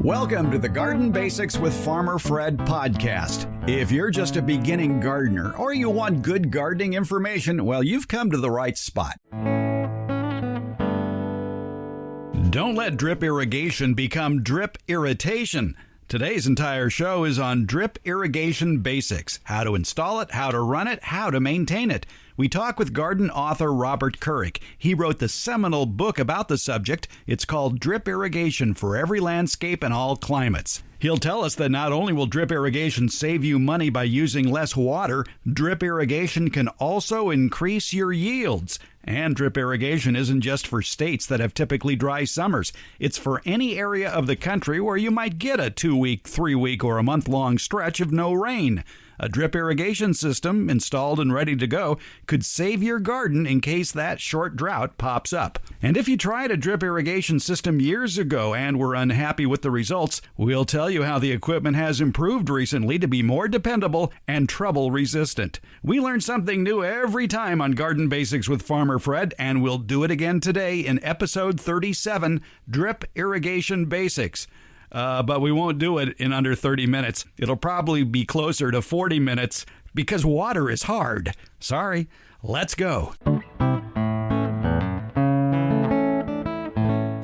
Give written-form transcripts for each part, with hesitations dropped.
Welcome to the Garden Basics with Farmer Fred podcast. If you're just a beginning gardener or you want good gardening information, well, you've come to the right spot. Don't let drip irrigation become drip irritation. Today's entire show is on drip irrigation basics, how to install it, how to run it, how to maintain it. We talk with garden author Robert Couric. He wrote the seminal book about the subject. It's called Drip Irrigation for Every Landscape and All Climates. He'll tell us that not only will drip irrigation save you money by using less water, drip irrigation can also increase your yields. And drip irrigation isn't just for states that have typically dry summers. It's for any area of the country where you might get a 2-week, 3-week, or a month-long stretch of no rain. A drip irrigation system installed and ready to go could save your garden in case that short drought pops up. And if you tried a drip irrigation system years ago and were unhappy with the results, we'll tell you how the equipment has improved recently to be more dependable and trouble resistant. We learn something new every time on Garden Basics with Farmer Fred, and we'll do it again today in episode 37, Drip Irrigation Basics. But we won't do it in under 30 minutes. It'll probably be closer to 40 minutes because water is hard. Sorry, let's go.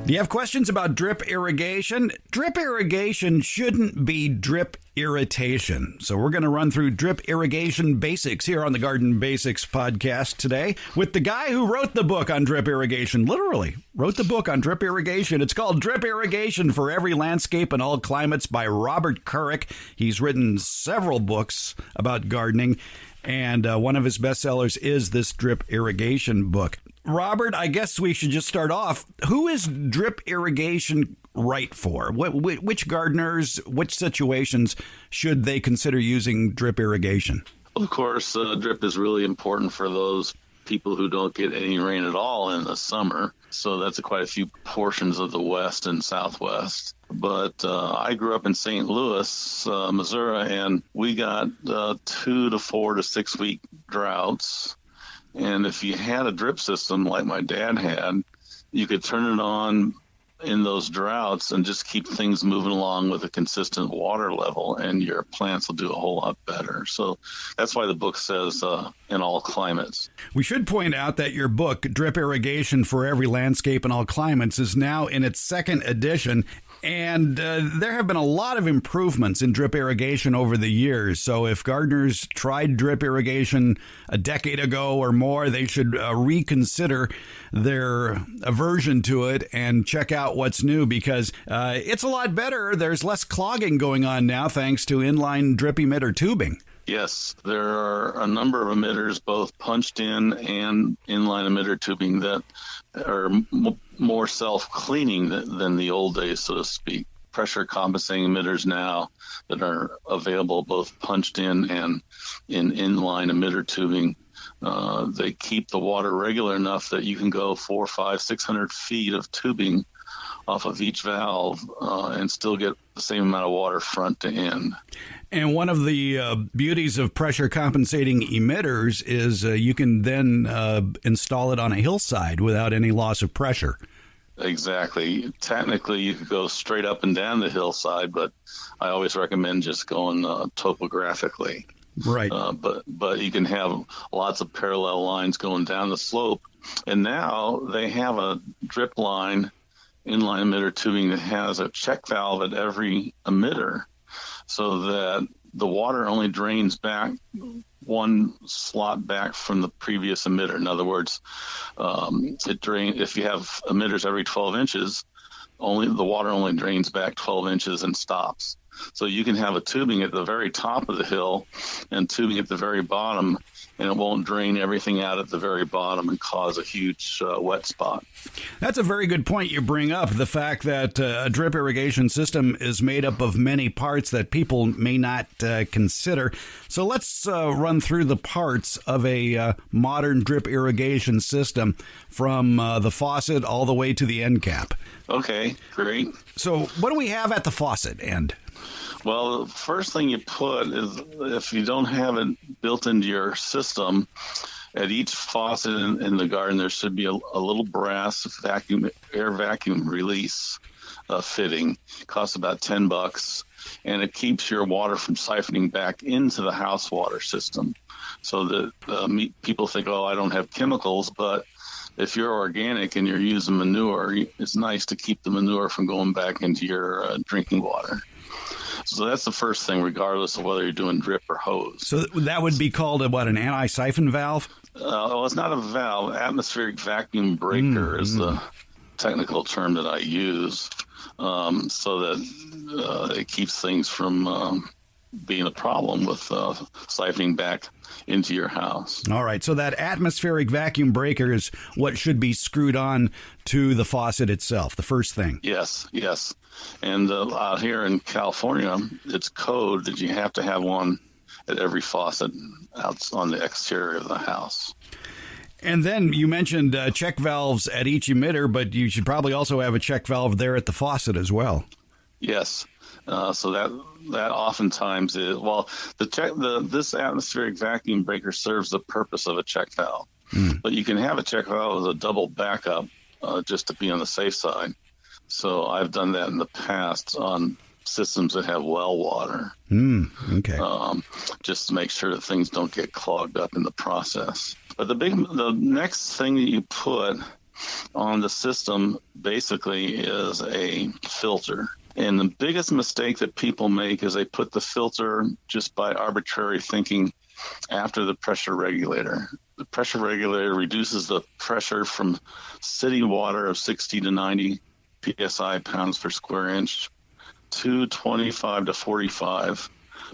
Do you have questions about drip irrigation? Drip irrigation shouldn't be drip irritation. So we're going to run through drip irrigation basics here on the Garden Basics podcast today with the guy who wrote the book on drip irrigation, literally wrote the book on drip irrigation. It's called Drip Irrigation for Every Landscape and All Climates by Robert Couric. He's written several books about gardening, and one of his bestsellers is this drip irrigation book. Robert, I guess we should just start off. Who is drip irrigation right for? Which gardeners, which situations should they consider using drip irrigation? Of course, drip is really important for those people who don't get any rain at all in the summer. So that's quite a few portions of the West and Southwest. But I grew up in St. Louis, Missouri, and we got 2 to 4 to 6 week droughts. And if you had a drip system like my dad had, you could turn it on in those droughts and just keep things moving along with a consistent water level, and your plants will do a whole lot better. So that's why the book says in all climates. We should point out that your book, Drip Irrigation for Every Landscape and All Climates, is now in its second edition. And there have been a lot of improvements in drip irrigation over the years. So if gardeners tried drip irrigation a decade ago or more, they should reconsider their aversion to it and check out what's new, because it's a lot better. There's less clogging going on now thanks to inline drip emitter tubing. Yes, there are a number of emitters, both punched in and inline emitter tubing, that are more self-cleaning than the old days, so to speak. Pressure compensating emitters now that are available both punched in and in inline emitter tubing, they keep the water regular enough that you can go 400, 500, 600 feet of tubing off of each valve and still get the same amount of water front to end. And one of the beauties of pressure compensating emitters is you can then install it on a hillside without any loss of pressure. Exactly. Technically, you could go straight up and down the hillside, but I always recommend just going topographically. Right. But you can have lots of parallel lines going down the slope. And now they have a drip line, inline emitter tubing that has a check valve at every emitter, so that the water only drains back one slot back from the previous emitter. In other words, if you have emitters every 12 inches, the water only drains back 12 inches and stops. So you can have a tubing at the very top of the hill and tubing at the very bottom, and it won't drain everything out at the very bottom and cause a huge wet spot. That's a very good point you bring up, the fact that a drip irrigation system is made up of many parts that people may not consider. So let's run through the parts of a modern drip irrigation system from the faucet all the way to the end cap. Okay, great. So what do we have at the faucet end? Well, the first thing you put is, if you don't have it built into your system, At each faucet in the garden, there should be a little brass air vacuum release fitting. It costs about $10, and it keeps your water from siphoning back into the house water system. So that people think, oh, I don't have chemicals, but if you're organic and you're using manure, it's nice to keep the manure from going back into your drinking water. So that's the first thing, regardless of whether you're doing drip or hose. So that would be called an anti-siphon valve? Well, it's not a valve. Atmospheric vacuum breaker is the technical term that I use, so that it keeps things from being a problem with siphoning back into your house. All right. So that atmospheric vacuum breaker is what should be screwed on to the faucet itself, the first thing. Yes. And out here in California, it's code that you have to have one at every faucet out on the exterior of the house. And then you mentioned check valves at each emitter, but you should probably also have a check valve there at the faucet as well. Yes. So that oftentimes is, well, this atmospheric vacuum breaker serves the purpose of a check valve. But you can have a check valve as a double backup just to be on the safe side. So I've done that in the past on systems that have well water. Okay. Just to make sure that things don't get clogged up in the process. But the next thing that you put on the system basically is a filter. And the biggest mistake that people make is they put the filter just by arbitrary thinking after the pressure regulator. The pressure regulator reduces the pressure from city water of 60 to 90 psi, pounds per square inch, to 25 to 45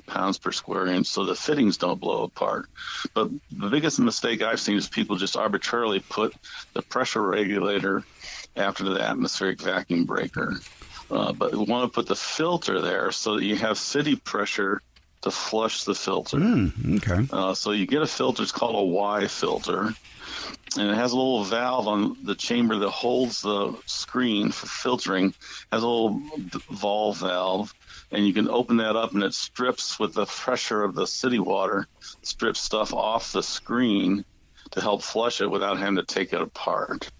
pounds per square inch, so the fittings don't blow apart. But the biggest mistake I've seen is people just arbitrarily put the pressure regulator after the atmospheric vacuum breaker. But we want to put the filter there so that you have city pressure to flush the filter. Okay. So you get a filter, it's called a Y filter, and it has a little valve on the chamber that holds the screen for filtering, has a little valve valve, and you can open that up and it strips with the pressure of the city water, strips stuff off the screen to help flush it without having to take it apart.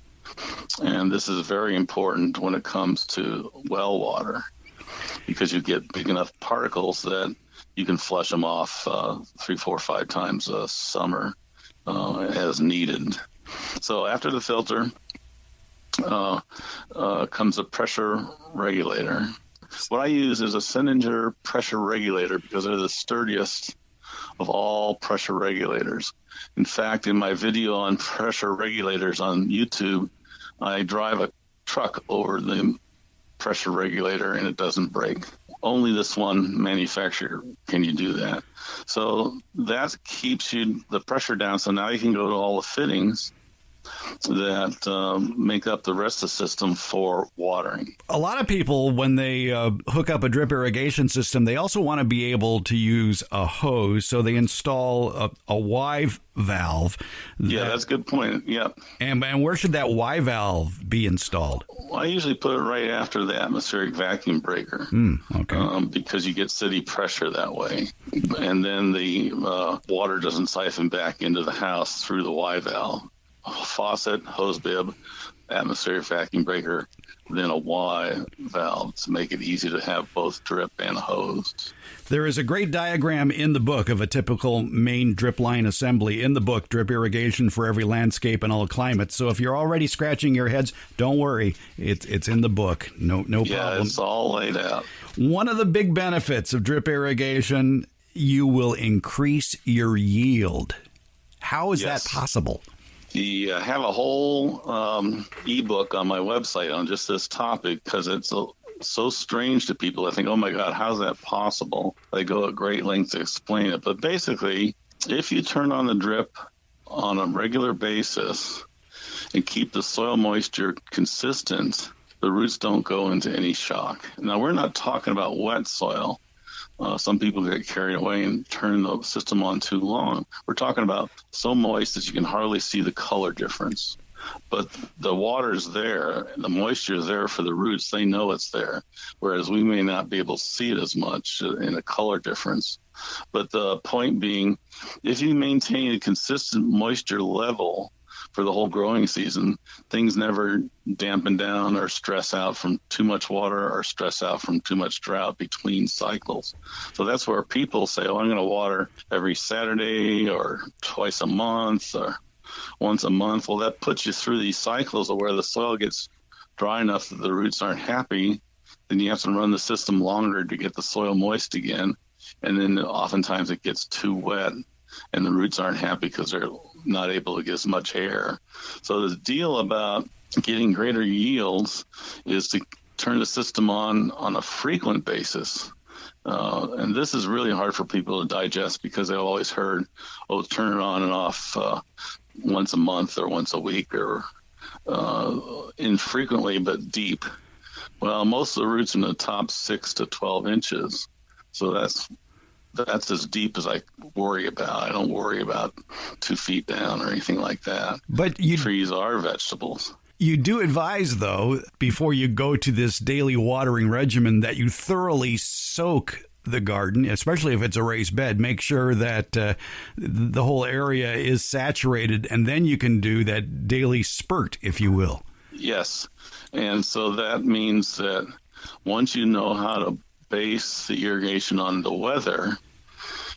And this is very important when it comes to well water, because you get big enough particles that you can flush them off 3, 4, 5 times a summer as needed. So after the filter comes a pressure regulator. What I use is a Sininger pressure regulator because they're the sturdiest of all pressure regulators. In fact, in my video on pressure regulators on YouTube, I drive a truck over the pressure regulator and it doesn't break. Only this one manufacturer can you do that. So that keeps the pressure down. So now you can go to all the fittings that make up the rest of the system for watering. A lot of people, when they hook up a drip irrigation system, they also want to be able to use a hose, so they install a Y valve. Yeah, that's a good point. Yeah. And where should that Y valve be installed? Well, I usually put it right after the atmospheric vacuum breaker. Okay. Because you get city pressure that way. And then the water doesn't siphon back into the house through the Y valve. Faucet, hose bib, atmospheric vacuum breaker, then a Y valve to make it easy to have both drip and hose. There is a great diagram in the book of a typical main drip line assembly in the book, Drip Irrigation for Every Landscape and All Climates. So if you're already scratching your heads, don't worry. It's in the book. No problem. Yeah, it's all laid out. One of the big benefits of drip irrigation, you will increase your yield. How is that possible? I have a whole ebook on my website on just this topic because it's so strange to people. I think, oh my God, how's that possible? They go at great lengths to explain it. But basically, if you turn on the drip on a regular basis and keep the soil moisture consistent, the roots don't go into any shock. Now, we're not talking about wet soil. Some people get carried away and turn the system on too long. We're talking about so moist that you can hardly see the color difference. but the water's there, the moisture's there for the roots. They know it's there, whereas we may not be able to see it as much in a color difference. But the point being, if you maintain a consistent moisture level for the whole growing season, things never dampen down or stress out from too much water or stress out from too much drought between cycles. So that's where people say, oh, I'm going to water every Saturday or twice a month or once a month. Well, that puts you through these cycles of where the soil gets dry enough that the roots aren't happy. Then you have to run the system longer to get the soil moist again. And then oftentimes it gets too wet and the roots aren't happy because they're not able to get as much air. So the deal about getting greater yields is to turn the system on a frequent basis. And this is really hard for people to digest because they've always heard, oh, turn it on and off once a month or once a week or infrequently but deep. Well, most of the roots in the top 6 to 12 inches. So that's as deep as I worry about. I don't worry about 2 feet down or anything like that. But trees are vegetables. You do advise, though, before you go to this daily watering regimen, that you thoroughly soak the garden, especially if it's a raised bed. Make sure that the whole area is saturated, and then you can do that daily spurt, if you will. Yes. And so that means that once you know how to base the irrigation on the weather,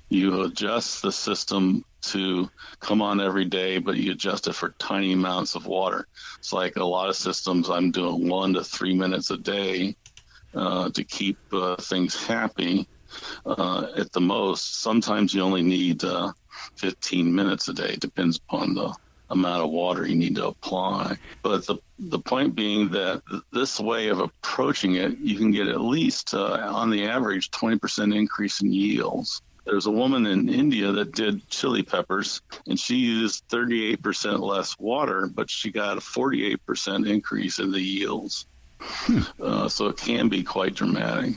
you adjust the system to come on every day, but you adjust it for tiny amounts of water. It's like a lot of systems, I'm doing 1 to 3 minutes a day to keep things happy at the most. Sometimes you only need 15 minutes a day, depends upon the amount of water you need to apply. But the point being that this way of approaching it, you can get at least, on the average, 20% increase in yields. There's a woman in India that did chili peppers, and she used 38% less water, but she got a 48% increase in the yields. So it can be quite dramatic.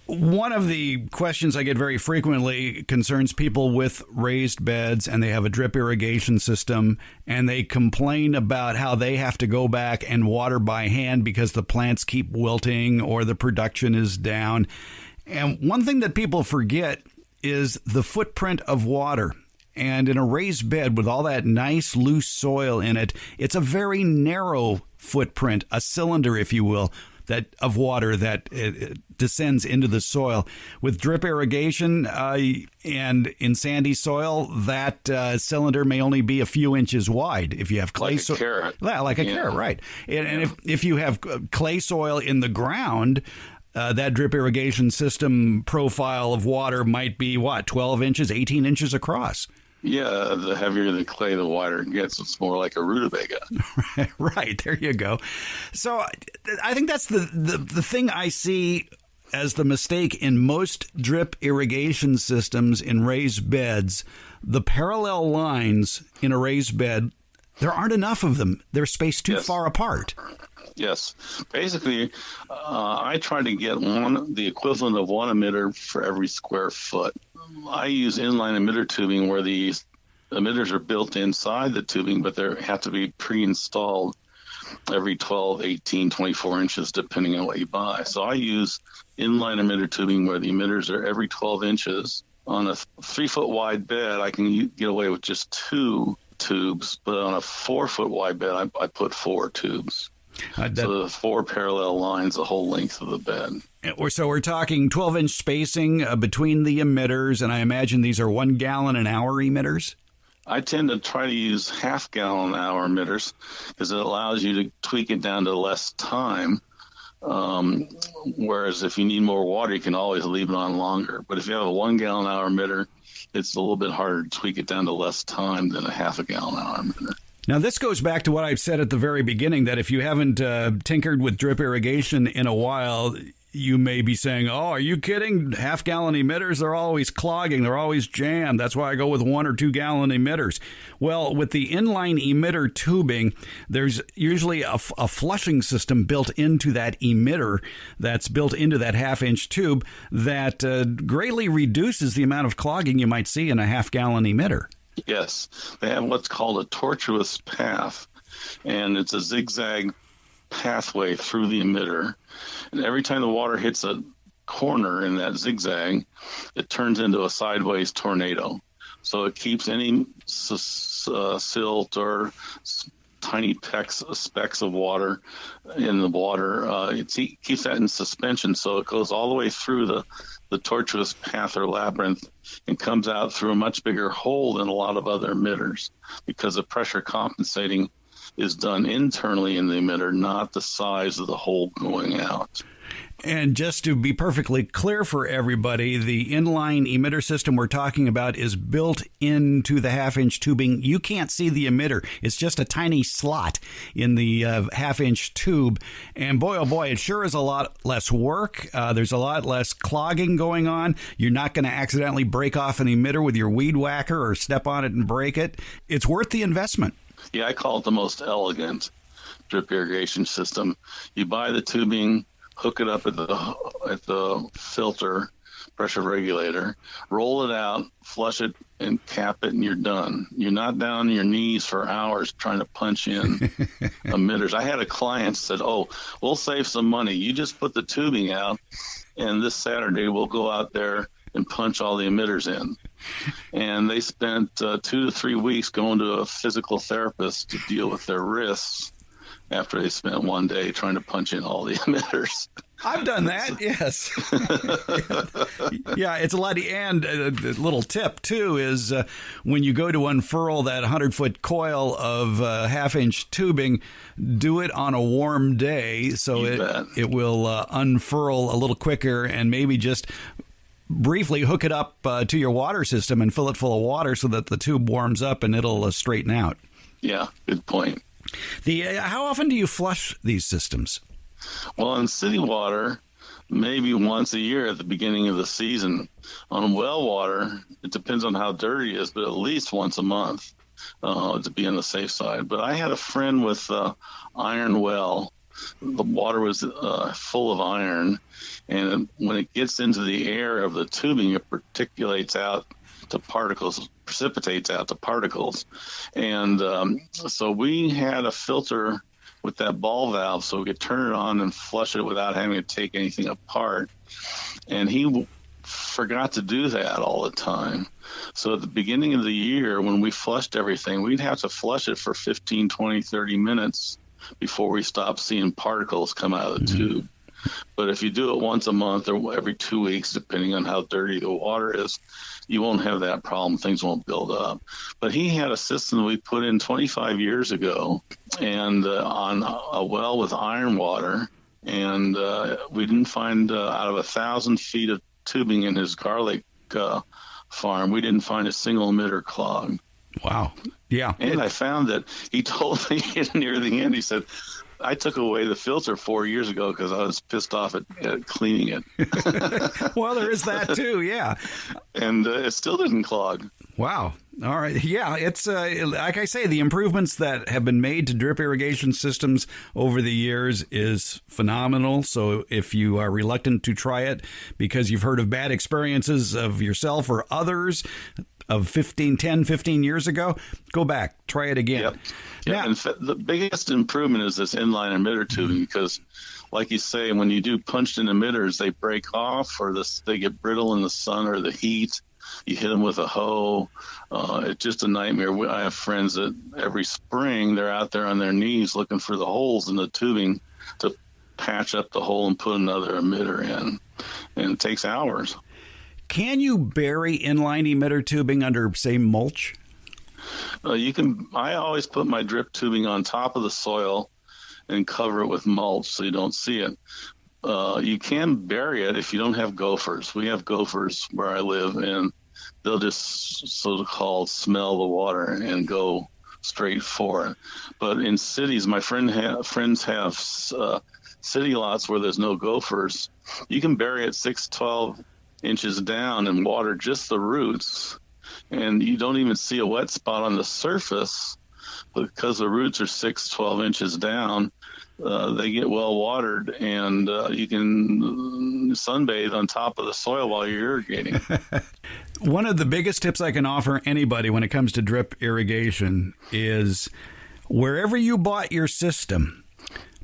One of the questions I get very frequently concerns people with raised beds, and they have a drip irrigation system, and they complain about how they have to go back and water by hand because the plants keep wilting or the production is down. And one thing that people forget is the footprint of water. And in a raised bed with all that nice loose soil in it, it's a very narrow footprint, a cylinder, if you will, that of water that descends into the soil. With drip irrigation and in sandy soil, that cylinder may only be a few inches wide. If you have clay soil, like a carrot, right? And if you have clay soil in the ground, that drip irrigation system profile of water might be 12 inches, 18 inches across. Yeah, the heavier the clay, the wider it gets. It's more like a rutabaga. Right, there you go. So I think that's the thing I see as the mistake in most drip irrigation systems in raised beds. The parallel lines in a raised bed, there aren't enough of them. They're spaced too far apart. Yes. Basically, I try to get the equivalent of one emitter for every square foot. I use inline emitter tubing where the emitters are built inside the tubing, but they have to be pre-installed every 12, 18, 24 inches, depending on what you buy. So I use inline emitter tubing where the emitters are every 12 inches. On a 3-foot wide bed, I can get away with just 2 tubes, but on a 4-foot wide bed, I put 4 tubes. So the 4 parallel lines the whole length of the bed. So we're talking 12-inch spacing between the emitters, and I imagine these are 1 gallon an hour emitters? I tend to try to use half-gallon an hour emitters because it allows you to tweak it down to less time. Whereas if you need more water, you can always leave it on longer. But if you have a 1 gallon an hour emitter, it's a little bit harder to tweak it down to less time than a half a gallon an hour emitter. Now, this goes back to what I've said at the very beginning, that if you haven't tinkered with drip irrigation in a while, you may be saying, oh, are you kidding? Half-gallon emitters, they're always clogging. They're always jammed. That's why I go with 1 or 2 gallon emitters. Well, with the inline emitter tubing, there's usually a flushing system built into that emitter that's built into that half-inch tube that greatly reduces the amount of clogging you might see in a half-gallon emitter. Yes, they have what's called a tortuous path. and it's a zigzag pathway through the emitter. And every time the water hits a corner in that zigzag, it turns into a sideways tornado. So it keeps any silt or tiny specks of water in the water. It keeps that in suspension, so it goes all the way through the tortuous path or labyrinth and comes out through a much bigger hole than a lot of other emitters, because the pressure compensating is done internally in the emitter, not the size of the hole going out. And just to be perfectly clear for everybody, the inline emitter system we're talking about is built into the half-inch tubing. You can't see the emitter. It's just a tiny slot in the half-inch tube. And boy, oh boy, it sure is a lot less work. There's a lot less clogging going on. You're not going to accidentally break off an emitter with your weed whacker or step on it and break it. It's worth the investment. Yeah, I call it the most elegant drip irrigation system. You buy the tubing, hook it up at the filter pressure regulator, roll it out, flush it, and cap it, and you're done. You're not down on your knees for hours trying to punch in emitters. I had a client said, "Oh, we'll save some money. You just put the tubing out, and this Saturday we'll go out there and punch all the emitters in." And they spent 2 to 3 weeks going to a physical therapist to deal with their wrists after they spent one day trying to punch in all the emitters. I've done that, yes. Yeah, it's a lot. And a little tip, too, is when you go to unfurl that 100-foot coil of half-inch tubing, do it on a warm day so it will unfurl a little quicker, and maybe just briefly hook it up to your water system and fill it full of water so that the tube warms up and it'll straighten out. Yeah, good point. How often do you flush these systems? Well, in city water, maybe once a year at the beginning of the season. On well water, it depends on how dirty it is, but at least once a month to be on the safe side. But I had a friend with iron well. The water was full of iron, and when it gets into the air of the tubing, it precipitates out to particles. And so we had a filter with that ball valve so we could turn it on and flush it without having to take anything apart. And he forgot to do that all the time. So at the beginning of the year, when we flushed everything, we'd have to flush it for 15, 20, 30 minutes before we stopped seeing particles come out of the tube. But if you do it once a month or every 2 weeks, depending on how dirty the water is, you won't have that problem. Things won't build up. But he had a system we put in 25 years ago, and on a well with iron water, and we didn't find, out of 1,000 feet of tubing in his garlic farm, we didn't find a single emitter clog. Wow. Yeah. And I found that he told me near the end, he said, "I took away the filter 4 years ago because I was pissed off at cleaning it." Well, there is that too, yeah. And it still didn't clog. Wow. All right. Yeah, it's like I say, the improvements that have been made to drip irrigation systems over the years is phenomenal. So if you are reluctant to try it because you've heard of bad experiences of yourself or others of 10, 15 years ago, go back, try it again. Yep. Yeah. And the biggest improvement is this inline emitter tubing because, like you say, when you do punched in emitters, they break off or they get brittle in the sun or the heat. You hit them with a hoe. It's just a nightmare. I have friends that every spring they're out there on their knees looking for the holes in the tubing to patch up the hole and put another emitter in. And it takes hours. Can you bury inline emitter tubing under, say, mulch? You can. I always put my drip tubing on top of the soil and cover it with mulch so you don't see it. You can bury it if you don't have gophers. We have gophers where I live, and they'll just so-called smell the water and go straight for it. But in cities, my friends have city lots where there's no gophers. You can bury it 6-12 inches down and water just the roots, and you don't even see a wet spot on the surface because the roots are 6-12 inches down. They get well watered, and you can sunbathe on top of the soil while you're irrigating. One of the biggest tips I can offer anybody when it comes to drip irrigation is Wherever you bought your system,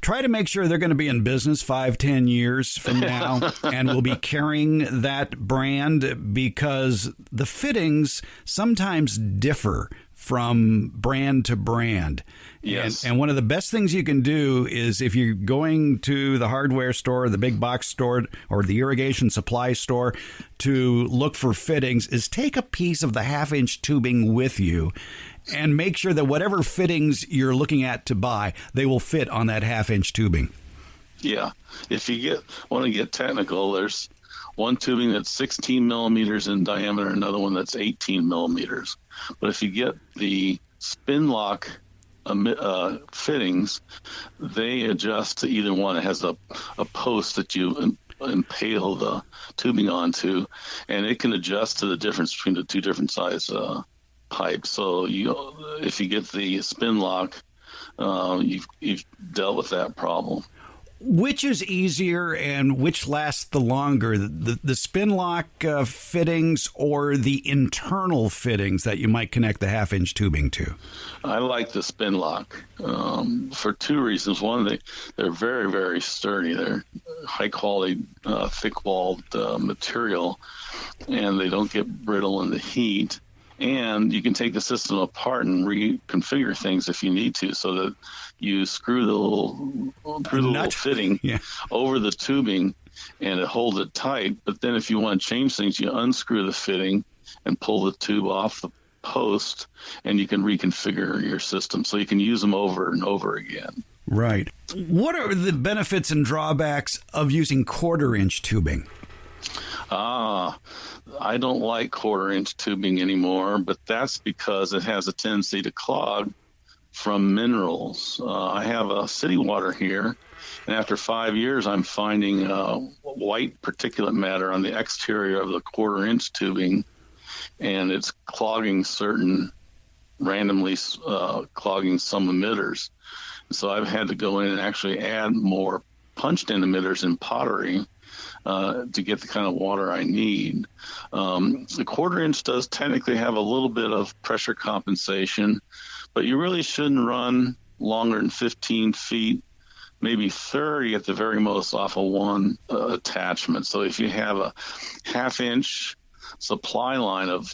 try to make sure they're going to be in business 5-10 years from now and will be carrying that brand, because the fittings sometimes differ from brand to brand. Yes. And one of the best things you can do is, if you're going to the hardware store, the big box store, or the irrigation supply store to look for fittings, is take a piece of the 1/2-inch tubing with you and make sure that whatever fittings you're looking at to buy, they will fit on that 1/2-inch tubing. Yeah. If you want to get technical, there's one tubing that's 16 millimeters in diameter, another one that's 18 millimeters. But if you get the spin lock fittings, they adjust to either one. It has a post that you impale the tubing onto, and it can adjust to the difference between the two different size pipes. So if you get the spin lock, you've dealt with that problem. Which is easier and which lasts the longer, the spin lock fittings or the internal fittings that you might connect the 1/2-inch tubing to? I like the spin lock for two reasons. One, they're very, very sturdy. They're high quality, thick-walled material, and they don't get brittle in the heat. And you can take the system apart and reconfigure things if you need to, so that you screw the little fitting over the tubing and it holds it tight. But then if you want to change things, you unscrew the fitting and pull the tube off the post, and you can reconfigure your system so you can use them over and over again. Right. What are the benefits and drawbacks of using 1/4-inch tubing? I don't like 1/4-inch tubing anymore, but that's because it has a tendency to clog from minerals. I have a city water here, and after 5 years, I'm finding white particulate matter on the exterior of the 1/4-inch tubing, and it's clogging randomly clogging some emitters. So I've had to go in and actually add more punched-in emitters in pottery to get the kind of water I need. The 1/4-inch does technically have a little bit of pressure compensation, but you really shouldn't run longer than 15 feet, maybe 30 at the very most off of one attachment. So if you have a 1/2-inch supply line of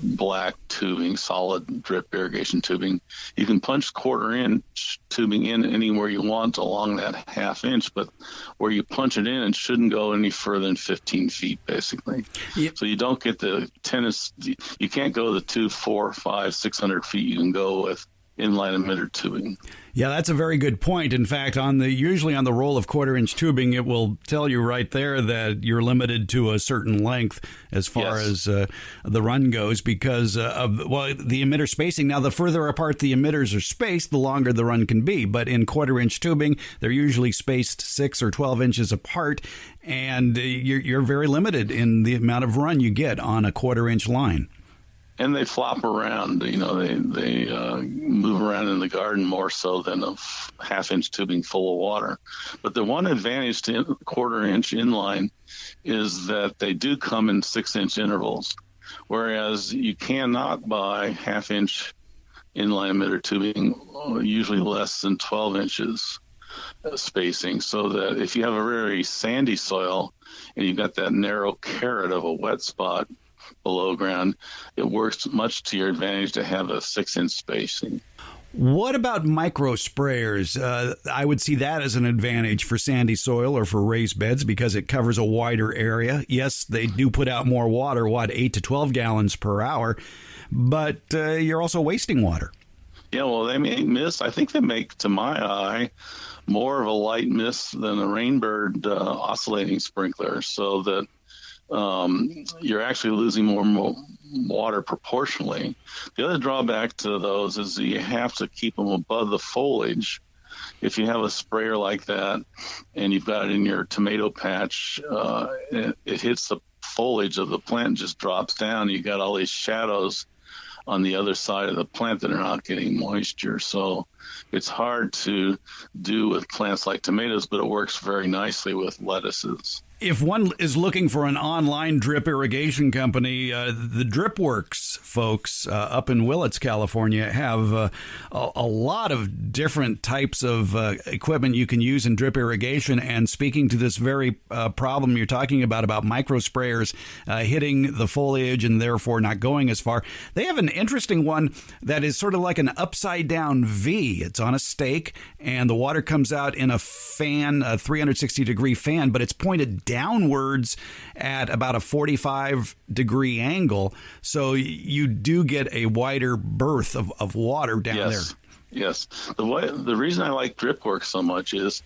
black tubing, solid drip irrigation tubing, you can punch 1/4-inch tubing in anywhere you want along that 1/2-inch, but where you punch it in, it shouldn't go any further than 15 feet, basically. Yep. So you don't get you can't go the 200, 400, 500, 600 feet you can go with inline emitter tubing. Yeah, that's a very good point. In fact, usually on the roll of 1/4-inch tubing, it will tell you right there that you're limited to a certain length as far as the run goes, because of the emitter spacing. Now, the further apart the emitters are spaced, the longer the run can be. But in 1/4-inch tubing, they're usually spaced 6 or 12 inches apart, and you're very limited in the amount of run you get on a 1/4-inch line. And they flop around, they move around in the garden more so than a 1/2-inch tubing full of water. But the one advantage to 1/4-inch inline is that they do come in 6-inch intervals, whereas you cannot buy 1/2-inch inline emitter tubing, usually less than 12 inches spacing. So that if you have a very sandy soil and you've got that narrow carrot of a wet spot below ground, it works much to your advantage to have a 6-inch spacing. What about micro sprayers? I would see that as an advantage for sandy soil or for raised beds because it covers a wider area. Yes, they do put out more water, 8 to 12 gallons per hour, but you're also wasting water. Yeah, well, they make mist. I think they make, to my eye, more of a light mist than a Rainbird oscillating sprinkler, so that you're actually losing more water proportionally. The other drawback to those is that you have to keep them above the foliage. If you have a sprayer like that and you've got it in your tomato patch, it hits the foliage of the plant and just drops down. You got all these shadows on the other side of the plant that are not getting moisture. So it's hard to do with plants like tomatoes, but it works very nicely with lettuces. If one is looking for an online drip irrigation company, the DripWorks folks up in Willits, California, have a lot of different types of equipment you can use in drip irrigation. And speaking to this very problem you're talking about micro sprayers hitting the foliage and therefore not going as far, they have an interesting one that is sort of like an upside down V. It's on a stake, and the water comes out in a fan, a 360-degree fan, but it's pointed downwards at about a 45-degree angle, so you do get a wider berth of water down there. Yes. The reason I like DripWorks so much is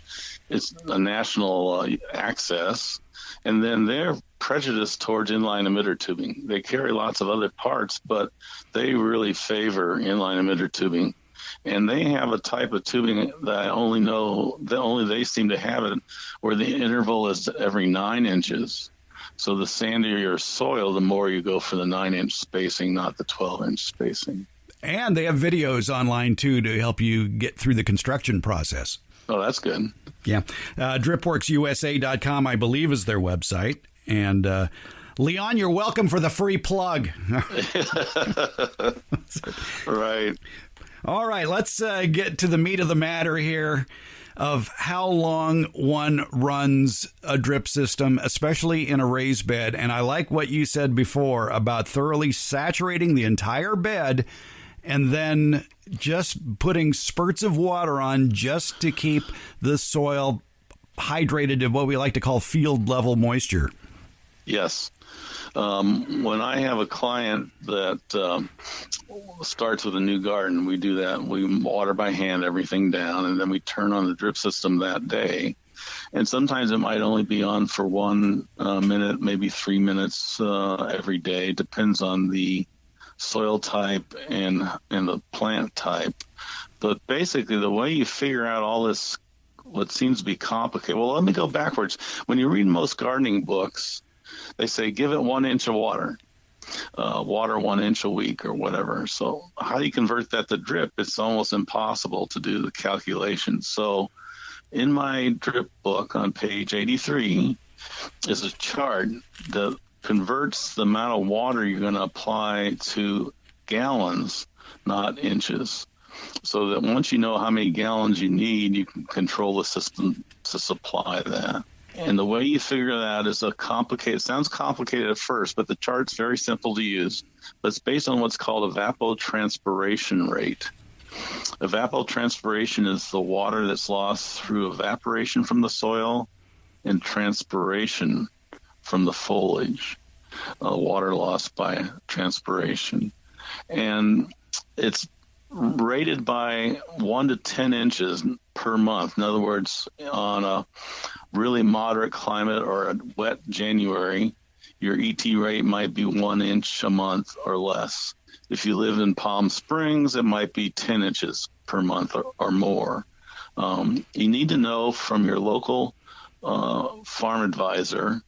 it's a national access, and then they're prejudiced towards inline emitter tubing. They carry lots of other parts, but they really favor inline emitter tubing. And they have a type of tubing that I only know that only they seem to have it, where the interval is every 9 inches. So the sandier your soil, the more you go for the 9-inch spacing, not the 12-inch spacing. And they have videos online, too, to help you get through the construction process. Oh, that's good. Yeah. DripWorksUSA.com, I believe, is their website. And Leon, you're welcome for the free plug. Right. All right, let's get to the meat of the matter here of how long one runs a drip system, especially in a raised bed. And I like what you said before about thoroughly saturating the entire bed and then just putting spurts of water on just to keep the soil hydrated to what we like to call field level moisture. Yes. When I have a client that starts with a new garden, we do that. We water by hand everything down, and then we turn on the drip system that day. And sometimes it might only be on for 1 minute, maybe 3 minutes every day. Depends on the soil type and the plant type. But basically, the way you figure out all this, what seems to be complicated. Well, let me go backwards. When you read most gardening books, they say give it 1 inch of water, water 1 inch a week or whatever. So how do you convert that to drip? It's almost impossible to do the calculations. So in my drip book on page 83 is a chart that converts the amount of water you're going to apply to gallons, not inches. So that once you know how many gallons you need, you can control the system to supply that. And the way you figure that is sounds complicated at first, but the chart's very simple to use. But it's based on what's called evapotranspiration rate. Evapotranspiration is the water that's lost through evaporation from the soil and transpiration from the foliage, water lost by transpiration. And it's rated by 1 to 10 inches per month. In other words, on a really moderate climate or a wet January, your ET rate might be 1 inch a month or less. If you live in Palm Springs, it might be 10 inches per month or more. You need to know from your local farm advisor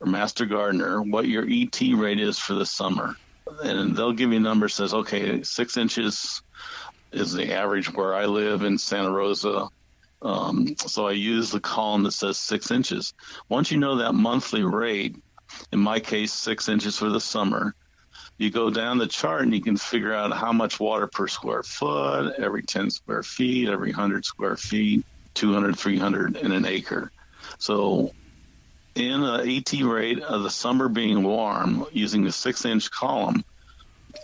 or master gardener what your ET rate is for the summer. And they'll give you a number that says, okay, 6 inches is the average where I live in Santa Rosa. So I use the column that says 6 inches. Once you know that monthly rate, in my case, 6 inches for the summer, you go down the chart and you can figure out how much water per square foot, every 10 square feet, every 100 square feet, 200, 300 in an acre. So in an AT rate of the summer being warm, using the 6-inch column,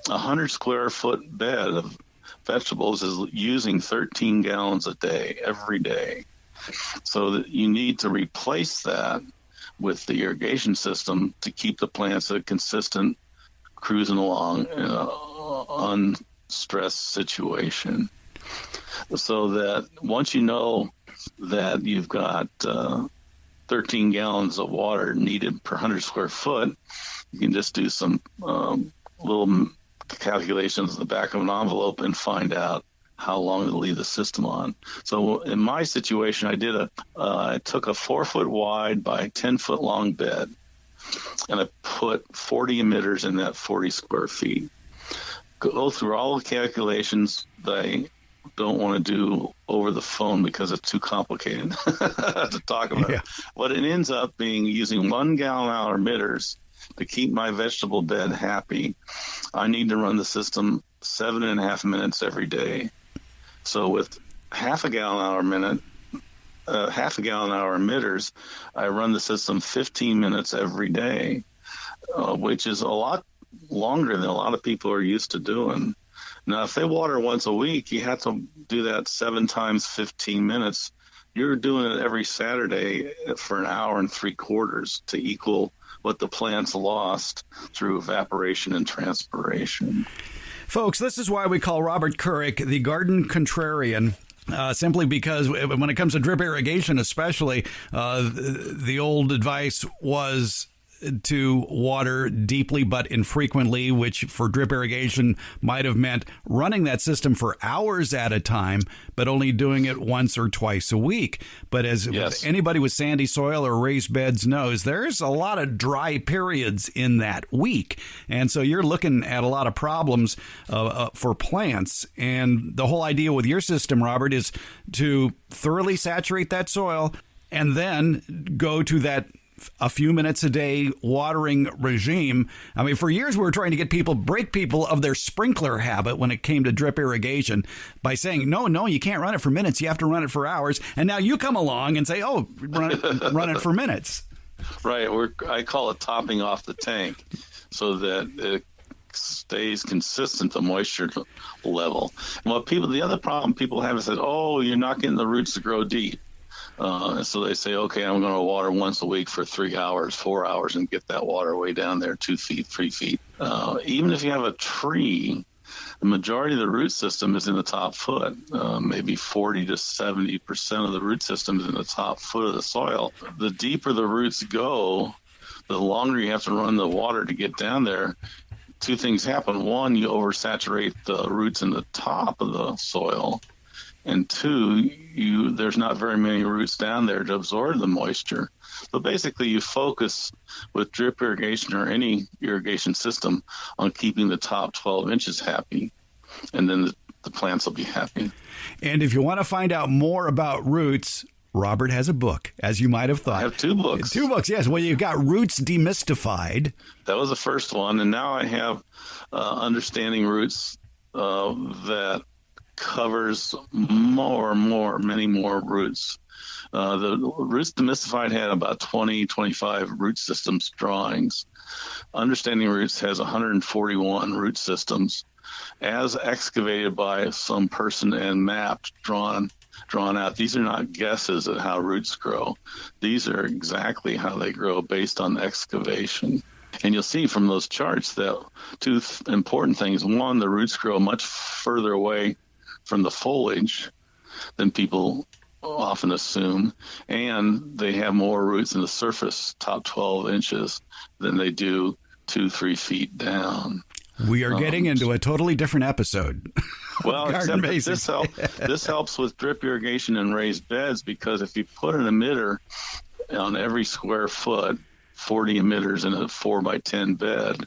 a 100 square foot bed of vegetables is using 13 gallons a day, every day. So that you need to replace that with the irrigation system to keep the plants at a consistent cruising along in an unstressed situation. So that once you know that you've got 13 gallons of water needed per 100 square foot, you can just do some little calculations in the back of an envelope and find out how long to leave the system on. So in my situation, I took a 4-foot wide by 10-foot long bed, and I put 40 emitters in that 40 square feet. Go through all the calculations. I don't want to do over the phone because it's too complicated to talk about. Yeah. But it ends up being using 1 gallon hour emitters to keep my vegetable bed happy. I need to run the system 7.5 minutes every day. So with half a gallon hour emitters, I run the system 15 minutes every day, which is a lot longer than a lot of people are used to doing. Now, if they water once a week, you have to do that 7 times 15 minutes. You're doing it every Saturday for 1 hour and 3/4 to equal what the plants lost through evaporation and transpiration. Folks, this is why we call Robert Couric the garden contrarian. Simply because when it comes to drip irrigation especially, the old advice was to water deeply but infrequently, which for drip irrigation might have meant running that system for hours at a time, but only doing it once or twice a week. But as anybody with sandy soil or raised beds knows, there's a lot of dry periods in that week. And so you're looking at a lot of problems for plants. And the whole idea with your system, Robert, is to thoroughly saturate that soil and then go to that a few minutes a day watering regime. I mean, for years we were trying to break people of their sprinkler habit when it came to drip irrigation by saying, no, you can't run it for minutes. You have to run it for hours. And now you come along and say, run it for minutes. Right. I call it topping off the tank so that it stays consistent, the moisture level. And the other problem people have is that, you're not getting the roots to grow deep. So they say, okay, I'm going to water once a week for 3 hours, 4 hours, and get that water way down there 2 feet, 3 feet. Even if you have a tree, the majority of the root system is in the top foot. Maybe 40 to 70% of the root system is in the top foot of the soil. The deeper the roots go, the longer you have to run the water to get down there. 2 things happen. 1, you oversaturate the roots in the top of the soil. And 2, there's not very many roots down there to absorb the moisture. So basically you focus with drip irrigation or any irrigation system on keeping the top 12 inches happy, and then the plants will be happy. And if you want to find out more about roots, Robert has a book, as you might have thought. I have 2 books. 2 books, yes. Well, you've got Roots Demystified. That was the first one, and now I have Understanding Roots that covers many more roots. The Roots Demystified had about 25 root systems drawings. Understanding Roots has 141 root systems as excavated by some person and mapped, drawn out. These are not guesses at how roots grow. These are exactly how they grow based on excavation. And you'll see from those charts that 2 important things. 1, the roots grow much further away from the foliage than people often assume, and they have more roots in the surface, top 12 inches, than they do 2-3 feet down. We are getting into a totally different episode. Well, except that this helps with drip irrigation and raised beds, because if you put an emitter on every square foot, 40 emitters in a 4x10 bed,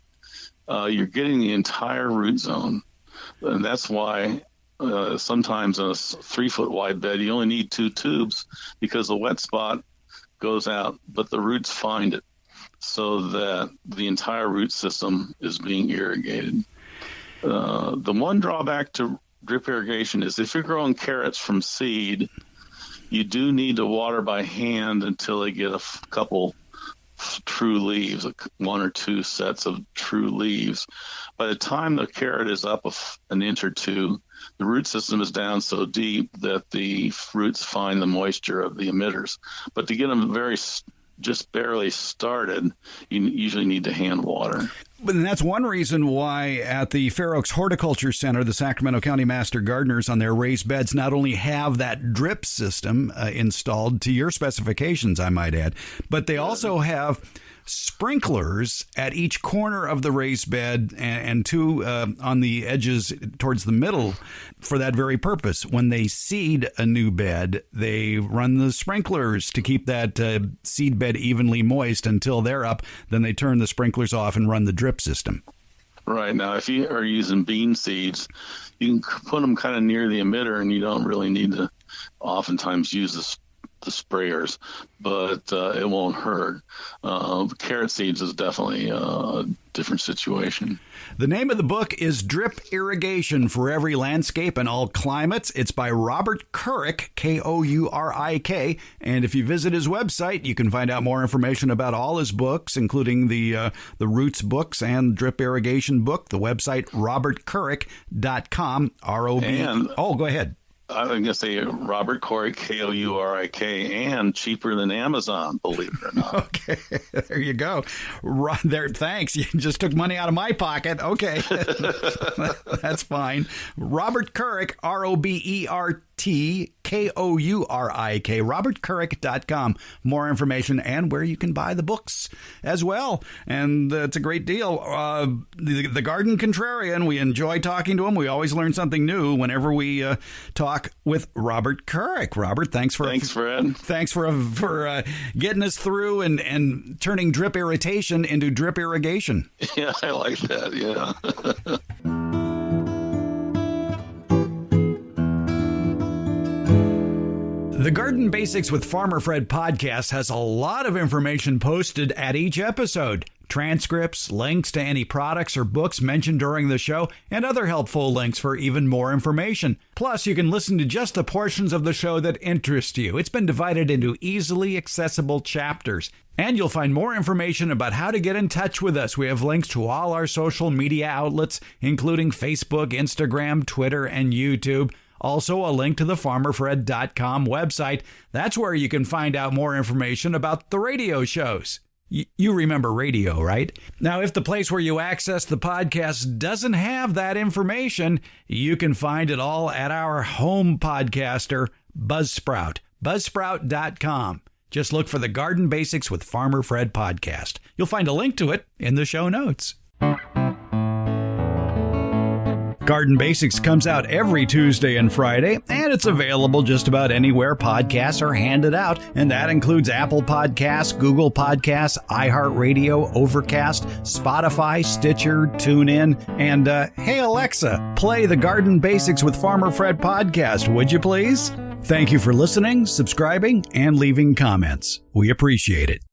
you're getting the entire root zone. And that's why sometimes in a 3-foot wide bed, you only need 2 tubes because the wet spot goes out, but the roots find it, so that the entire root system is being irrigated. The one drawback to drip irrigation is if you're growing carrots from seed, you do need to water by hand until they get a couple true leaves, 1 or 2 sets of true leaves. By the time the carrot is up an inch or 2, the root system is down so deep that the roots find the moisture of the emitters. But to get them just barely started, you usually need to hand water. But that's one reason why at the Fair Oaks Horticulture Center, the Sacramento County Master Gardeners on their raised beds not only have that drip system installed to your specifications, I might add, but they also have sprinklers at each corner of the raised bed and 2 on the edges towards the middle for that very purpose. When they seed a new bed, they run the sprinklers to keep that seed bed evenly moist until they're up. Then they turn the sprinklers off and run the drip system. Right. Now, if you are using bean seeds, you can put them kind of near the emitter, and you don't really need to oftentimes use the sprayers, but it won't hurt. Carrot seeds is definitely a different situation. The name of the book is Drip Irrigation for Every Landscape and All Climates. It's by Robert Kurik, Kourik. And if you visit his website, you can find out more information about all his books, including the Roots books and Drip Irrigation book. The website, robertkurik.com, R-O-B. Oh, go ahead. I'm going to say Robert Kurik, Kourik, and cheaper than Amazon, believe it or not. Okay, there you go. There, thanks. You just took money out of my pocket. Okay, that's fine. Robert Kurik, RobertKourik, robertkurik.com. More information and where you can buy the books as well. And it's a great deal. The Garden Contrarian, we enjoy talking to him. We always learn something new whenever we talk with Robert Kurik. Robert, thanks, Fred. Thanks for getting us through and turning drip irritation into drip irrigation. Yeah, I like that. Yeah. The Garden Basics with Farmer Fred podcast has a lot of information posted at each episode. Transcripts, links to any products or books mentioned during the show, and other helpful links for even more information. Plus, you can listen to just the portions of the show that interest you. It's been divided into easily accessible chapters. And you'll find more information about how to get in touch with us. We have links to all our social media outlets, including Facebook, Instagram, Twitter, and YouTube. Also, a link to the farmerfred.com website. That's where you can find out more information about the radio shows. You remember radio, right? Now, if the place where you access the podcast doesn't have that information, you can find it all at our home podcaster, Buzzsprout, buzzsprout.com. Just look for the Garden Basics with Farmer Fred podcast. You'll find a link to it in the show notes. Garden Basics comes out every Tuesday and Friday, and it's available just about anywhere podcasts are handed out, and that includes Apple Podcasts, Google Podcasts, iHeartRadio, Overcast, Spotify, Stitcher, TuneIn, and hey Alexa, play the Garden Basics with Farmer Fred podcast, would you please? Thank you for listening, subscribing, and leaving comments. We appreciate it.